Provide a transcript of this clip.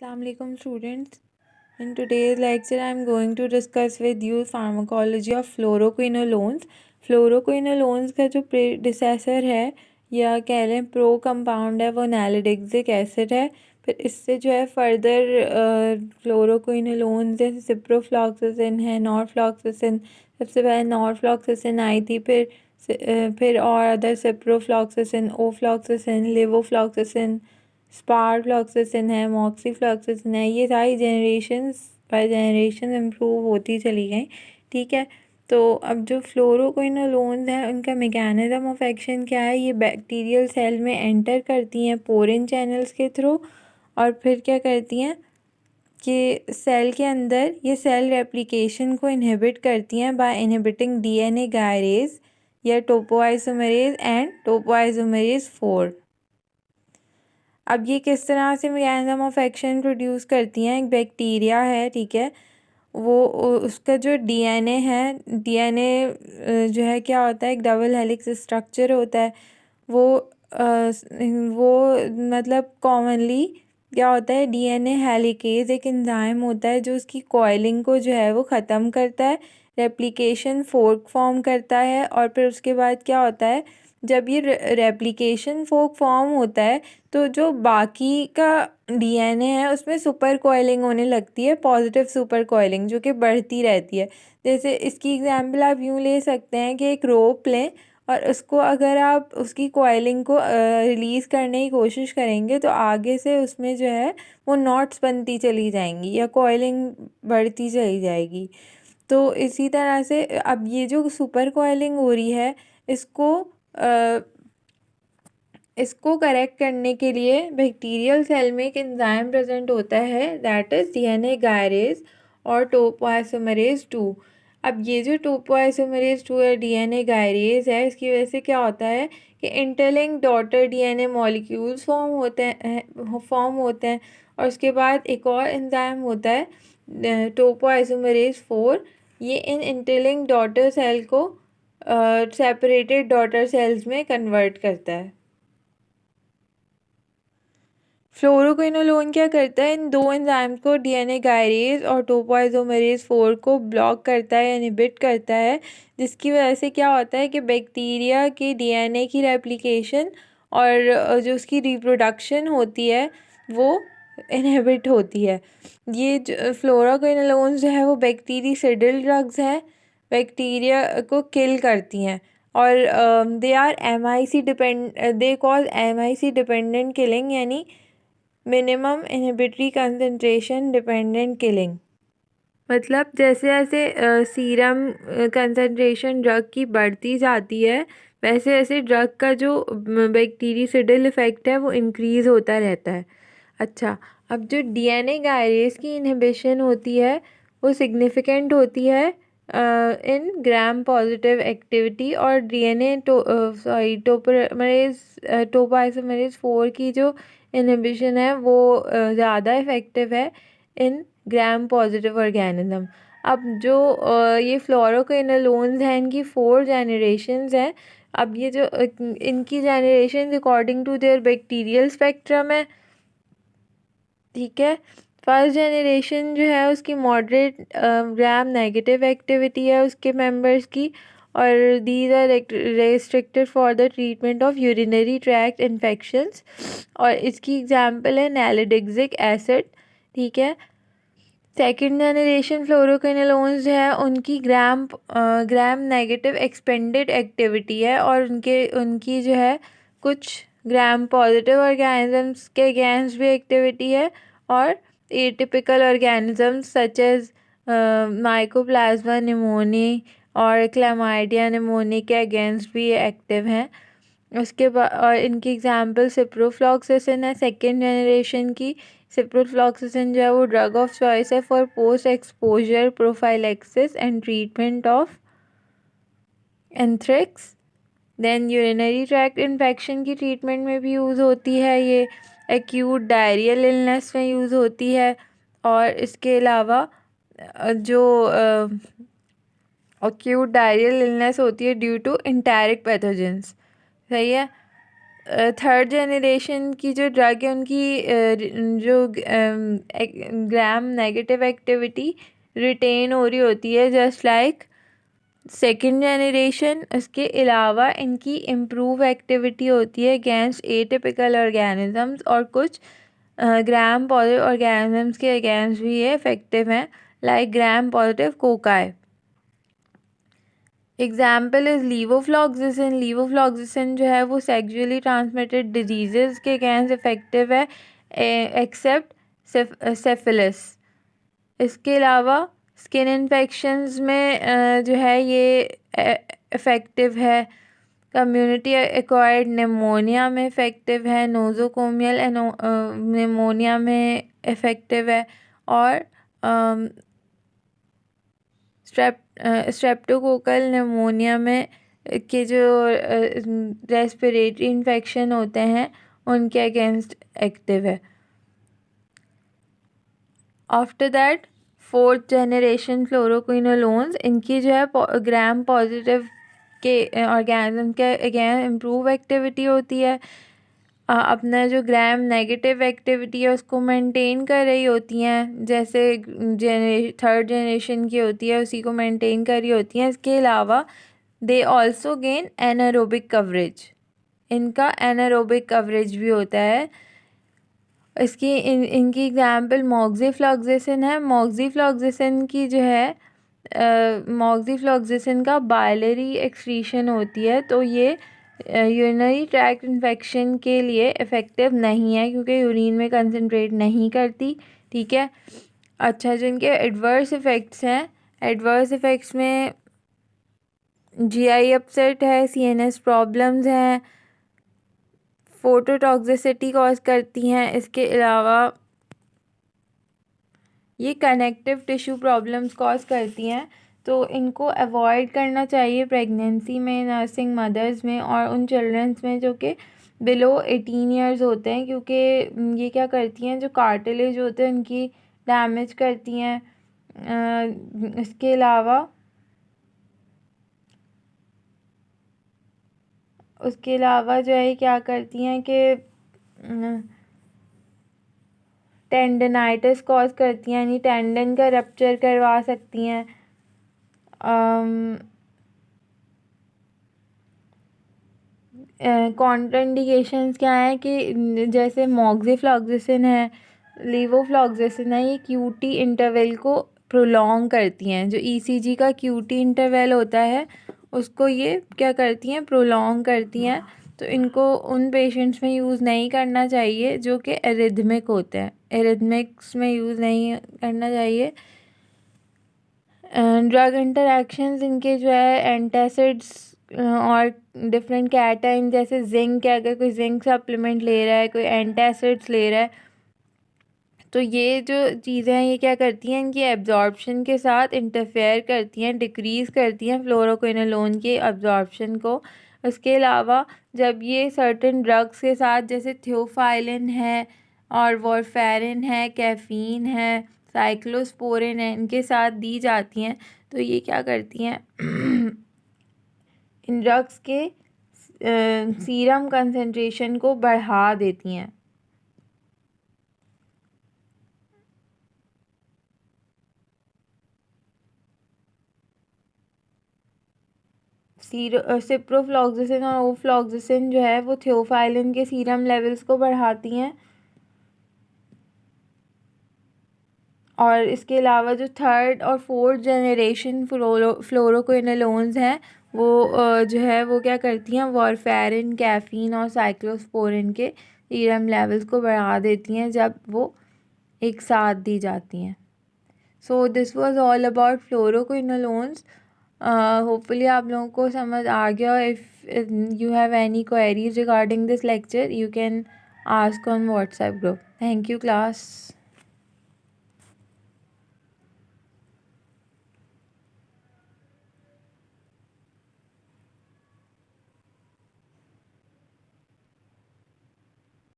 Assalamualaikum students. In today's lecture, I am going to discuss with you pharmacology of fluoroquinolones. Fluoroquinolones का जो predecessor है या कह लें प्रो कंपाउंड है वो नैलिडिक्सिक एसिड है। फिर इससे जो है फर्दर फ्लोरोक्विनोलोन्स जैसे सिप्रोफ्लॉक्सासिन है, नॉरफ्लॉक्सासिन। सबसे पहले नॉरफ्लॉक्सासिन आई थी, फिर और अदर सिप्रोफ्लॉक्सासिन, ओफ्लॉक्सासिन, लेवोफ्लॉक्सासिन, स्पारफ्लॉक्सासिन है, मॉक्सीफ्लॉक्सासिन है। ये सारी जनरेशन्स बाय जनरेशन इम्प्रूव होती चली गई। ठीक है, तो अब जो फ्लोरोक्विनोलोन्स हैं उनका मैकेनिज्म ऑफ एक्शन क्या है? ये बैक्टीरियल सेल में एंटर करती हैं पोरिन चैनल्स के थ्रू, और फिर क्या करती हैं कि सेल के अंदर ये सेल रेप्लिकेशन को इनहिबिट करती हैं बाय इनहिबिटिंग डीएनए गायरेज या टोपोआइसोमेरेज एंड टोपोआइसोमेरेज 4। अब ये किस तरह से मैकेनिज्म ऑफ एक्शन प्रोड्यूस करती हैं? एक बैक्टीरिया है, ठीक है, वो उसका जो डीएनए है, डीएनए जो है क्या होता है, एक डबल हेलिक्स स्ट्रक्चर होता है। वो मतलब कॉमनली क्या होता है, डीएनए हेलिकेज एक एंजाइम होता है जो उसकी कॉइलिंग को जो है वो ख़त्म करता है, रेप्लिकेशन फोर्क फॉर्म करता है। और फिर उसके बाद क्या होता है, जब ये रेप्लिकेशन फोर्क फॉर्म होता है तो जो बाकी का डीएनए है उसमें सुपर कॉइलिंग होने लगती है, पॉजिटिव सुपर कॉइलिंग जो कि बढ़ती रहती है। जैसे इसकी एग्जांपल आप यूँ ले सकते हैं कि एक रोप लें और उसको अगर आप उसकी कॉइलिंग को रिलीज़ करने की कोशिश करेंगे तो आगे से उसमें जो है वो नॉट्स बनती चली जाएंगी या कॉइलिंग बढ़ती चली जाएगी। तो इसी तरह से अब ये जो सुपर कॉइलिंग हो रही है इसको करेक्ट करने के लिए बैक्टीरियल सेल में एक एंजाइम प्रेजेंट होता है, दैट इज़ डीएनए गायरेज और टोपोआइसोमेरेज 2। अब ये जो टोपोआइसोमेरेज 2 है, डीएनए गायरेज है, इसकी वजह से क्या होता है कि interlink daughter DNA molecules form होते हैं। और उसके बाद एक और एंजाइम होता है टोपोआइसोमेरेज 4। ये इन इंटरलिंक डॉटर सेल को सेपरेटेड डॉटर सेल्स में कन्वर्ट करता है। फ्लोरोक्विनोलोन क्या करता है, इन दो एंजाइम को, डीएनए गायरेज और टोपोआइसोमेरेज 4 को ब्लॉक करता है, इनहिबिट करता है, जिसकी वजह से क्या होता है कि बैक्टीरिया के डीएनए की रेप्लिकेशन और जो उसकी रिप्रोडक्शन होती है वो इनहिबिट होती है। ये जो फ्लोरोक्विनोलोन्स जो है वो बैक्टीरिसाइडल ड्रग्स हैं, बैक्टीरिया को किल करती हैं। और they are MIC they cause MIC dependent killing, यानी minimum inhibitory concentration dependent killing. मतलब जैसे जैसे सीरम कंसंट्रेशन ड्रग की बढ़ती जाती है वैसे वैसे ड्रग का जो बैक्टीरिसाइडल इफ़ेक्ट है वो इंक्रीज़ होता रहता है। अच्छा, अब जो डीएनए गायरेज की इनहिबिशन होती है वो सिग्निफिकेंट होती है इन ग्राम पॉजिटिव एक्टिविटी, और डीएनए टोपोआइसोमेरेज 4 की जो इनहिबिशन है वो ज़्यादा इफ़ेक्टिव है इन ग्राम पॉजिटिव ऑर्गेनिज्म। अब जो ये फ्लोरोक्विनोलोन्स हैं इनकी 4 जनरेशन्स हैं। अब ये जो इनकी generation according to their bacterial spectrum है, ठीक है। फर्स्ट जनरेशन जो है उसकी मॉडरेट ग्राम नेगेटिव एक्टिविटी है उसके मेंबर्स की, और these are restricted for the treatment of urinary tract infections, और इसकी एग्जांपल है नैलिडिक्सिक एसिड, ठीक है। सेकेंड जनरेशन फ्लोरोक्विनोलोन्स जो है उनकी ग्राम नेगेटिव एक्सपेंडेड एक्टिविटी है, और उनकी जो है कुछ ग्राम पॉजिटिव ऑर्गेनिजम्स के अगेंस्ट भी एक्टिविटी है, और atypical organisms such as mycoplasma pneumoniae और क्लैमाइडिया निमोनी के अगेंस्ट भी ये एक्टिव हैं। उसके बाद और इनकी एग्जांपल सिप्रोफ्लॉक्सासिन है सेकेंड जनरेशन की। सिप्रोफ्लॉक्सासिन जो है वो ड्रग ऑफ चॉइस है for post exposure prophylaxis and treatment of anthrax. Then urinary tract infection की ट्रीटमेंट में भी यूज़ होती है ये, एक्यूट डायरियल इलनेस में यूज़ होती है, और इसके अलावा जो एक्यूट डायरियल इलनेस होती है ड्यू टू एंटेरिक पैथोजेंस, सही है। थर्ड जनरेशन की जो ड्रग है उनकी जो ग्राम नेगेटिव एक्टिविटी रिटेन हो रही होती है जस्ट लाइक सेकेंड जनरेशन। उसके अलावा इनकी इम्प्रूव एक्टिविटी होती है अगेंस्ट एटिपिकल ऑर्गेनिजम्स और कुछ ग्राम पॉजिटिव ऑर्गेनिजम्स के अगेंस्ट भी ये इफेक्टिव हैं, like gram positive cocci. Example is levofloxacin. Levofloxacin जो है वो सेक्सुअली ट्रांसमिटेड डिजीज़ के अगेंस्ट इफेक्टिव है एक्सेप्ट सिफिलिस। इसके अलावा स्किन इन्फेक्शंस में जो है ये इफ़ेक्टिव है। कम्युनिटी एक्वायर्ड निमोनिया में इफ़ेक्टिव है, नोज़ोकोमियल निमोनिया में इफ़ेक्टिव है और स्ट्रेप्टोकोकल निमोनिया में के जो रेस्पिरेटरी इन्फेक्शन होते हैं उनके अगेंस्ट एक्टिव है। After that fourth generation fluoroquinolones, इनकी जो है ग्राम पॉजिटिव के ऑर्गेनिज्म के अगेंस्ट इम्प्रूव एक्टिविटी होती है। अपना जो ग्राम नेगेटिव एक्टिविटी है उसको मेंटेन कर रही होती हैं, जैसे थर्ड जनरेशन की होती है उसी को मेंटेन कर रही होती हैं। इसके अलावा they also gain anaerobic coverage, इनका एनारोबिक कवरेज भी होता है। इसकी इनकी एग्जाम्पल मॉक्सीफ्लॉक्सिसिन है। मॉक्सीफ्लॉक्सिसिन की जो है मॉक्सीफ्लॉक्सिसिन का बाइलरी एक्सक्रीशन होती है, तो ये यूरिनरी ट्रैक्ट इन्फेक्शन के लिए इफ़ेक्टिव नहीं है क्योंकि यूरिन में कंसंट्रेट नहीं करती। ठीक है। अच्छा, जो इनके एडवर्स इफ़ेक्ट्स हैं, एडवर्स इफ़ेक्ट्स में जीआई अपसेट है, सीएनएस प्रॉब्लम्स हैं, फोटोटॉक्सिसिटी कॉज करती हैं। इसके अलावा ये कनेक्टिव टिश्यू प्रॉब्लम्स कॉज करती हैं, तो इनको अवॉइड करना चाहिए प्रेगनेंसी में, नर्सिंग मदर्स में और उन चिल्ड्रंस में जो कि बिलो 18 ईयर्स होते हैं, क्योंकि ये क्या करती हैं, जो कार्टिलेज होते हैं उनकी डैमेज करती हैं। इसके अलावा जो है क्या करती हैं कि टेंडनाइटिस कॉज करती हैं, यानी टेंडन का रप्चर करवा सकती हैं। कॉन्ट्राइंडिकेशंस क्या है कि जैसे मॉक्सीफ्लॉक्सिसिन है, लीवोफ्लॉक्सिसिन है, ये क्यूटी इंटरवल को प्रोलॉन्ग करती हैं। जो ईसीजी का क्यूटी इंटरवल होता है उसको ये क्या करती हैं, प्रोलॉन्ग करती हैं। तो इनको उन पेशेंट्स में यूज़ नहीं करना चाहिए जो कि एरिथमिक होते हैं, एरिथमिक्स में यूज़ नहीं करना चाहिए। ड्रग इंटरैक्शंस इनके जो है एंटासिड्स और डिफरेंट कैटाइन, जैसे जिंक है, अगर कोई जिंक सप्लीमेंट ले रहा है, कोई एंटासिड्स ले रहा है, तो ये जो चीज़ें हैं ये क्या करती हैं, इनकी एब्जॉर्प्शन के साथ इंटरफेयर करती हैं, डिक्रीज़ करती हैं फ्लोरोक्विनोलोन के एब्जॉर्प्शन को। उसके अलावा जब ये सर्टेन ड्रग्स के साथ, जैसे थियोफाइलिन है और वॉरफेरिन है, कैफ़ीन है, साइक्लोस्पोरिन है, इनके साथ दी जाती हैं, तो ये क्या करती हैं इन ड्रग्स के सीरम कंसंट्रेशन को बढ़ा देती हैं। सिप्रोफ्लॉक्सिसिन और ओफ्लॉक्सिसिन जो है वो थियोफाइलिन के सीरम लेवल्स को बढ़ाती हैं। और इसके अलावा जो थर्ड और फोर्थ जनरेशन फ्लोरोक्विनोलोन्स हैं वो जो है वो क्या करती हैं, वॉरफेरिन, कैफ़ीन और साइक्लोस्पोरिन के सीरम लेवल्स को बढ़ा देती हैं जब वो एक साथ दी जाती हैं। So this was all about fluoroquinolones. Hopefully आप लोगों को समझ आ गया। If you have any queries regarding this lecture, you can ask on WhatsApp group. Thank you, class.